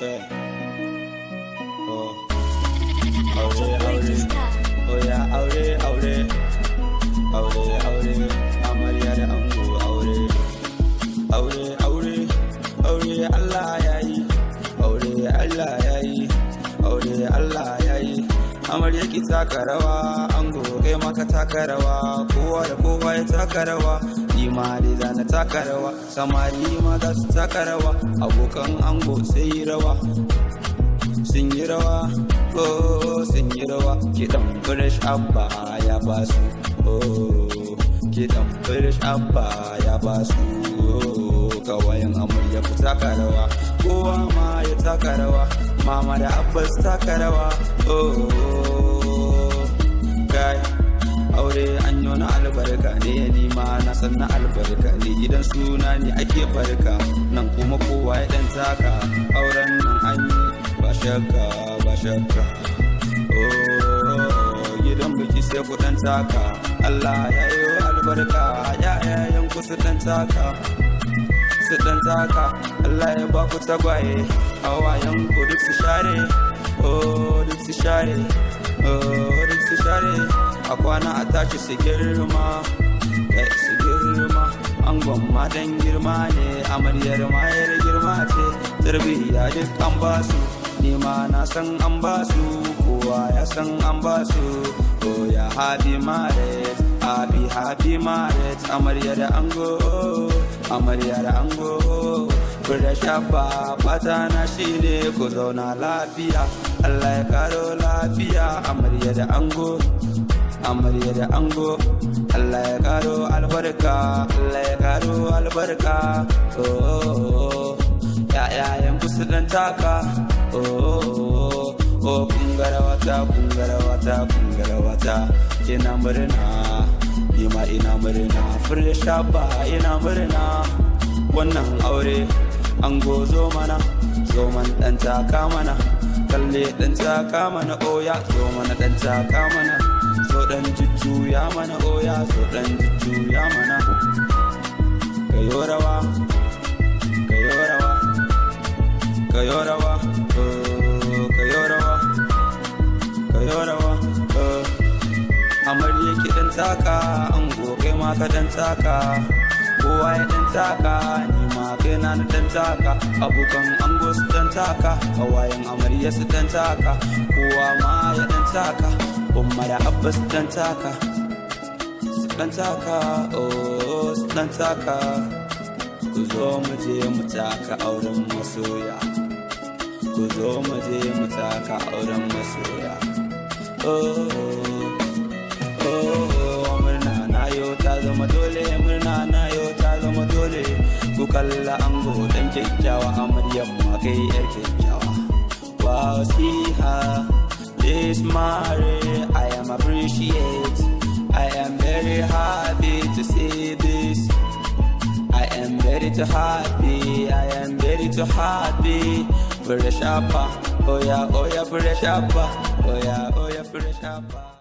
Yeah. Oh. Aure. Amarya da ango aure. Aure Allah yayi. Aure Allah yayi. Amarya ki taka rawa, ango kai maka taka rawa, kowa da kowa ya taka rawa, ni ma dai zana taka rawa, samari ma za su taka rawa, abokan ango sai yi rawa, sun yi rawa, oh sun yi rawa, kiɗan fresh abba ya basu, oh kiɗan fresh abba ya basu, oh kawayen amarya ku taka rawa, kowa ma ya taka rawa, mama da abbas taka rawa, oh kai aure an yi na albarka ne, ni ma na san na albarka ne, idan suna ne ake barka nan kuma kowa ya dan taka, auren nan an yi ba shakka oh gidan biki sai ku dan taka, Allah ya yi albarka yayan ku su dan taka, Allah ya ba ku tagwaye, hawayen ku duk su share, oh duk su share, a kwana a tashi su girma, angon ma dan girma ne, amaryar ma yar girma ce, tarbiyya duk an basu, ni ma na san an basu, kowa ya san an basu, oh ya happy marriage, happy marriage, amarya da ango, da shafa fata na shine ku zauna lafiya, Allah ya karo lafiya, amarya da ango, Allah ya karo albarka, oh yayan ku su dan taka, oh kungara wata, ina murna, nima ina murna, fresh abba ina murna, wannan aure ango zo mana dan taka mana, kalle dan taka mana, oya zo mana dan taka mana, so dan jujjuya mana, oya so dan jujjuya mana, kayo rawa, amarya ki dan taka, ango kai ma ka dan taka, kowa ya dan taka, ni ma kai na dan taka, abokan ango su dan taka, kawayen amarya su dan taka, kowa ma ya dan taka, umma da abba su dan taka, oh su dan taka, ku zo mu je mu taka auren masoya, ku zo mu je mu taka auren masoya, murna na yau ta zama dole, murna na yau ta zama dole, ku kalla ango dan kyakkyawa, amaryar ma kai yar kyakkyawa, wow see her, this marriage I am appreciate, I am very happy to see this, I am very happy, fresh abba, oh yeah fresh abba, oh yeah fresh abba.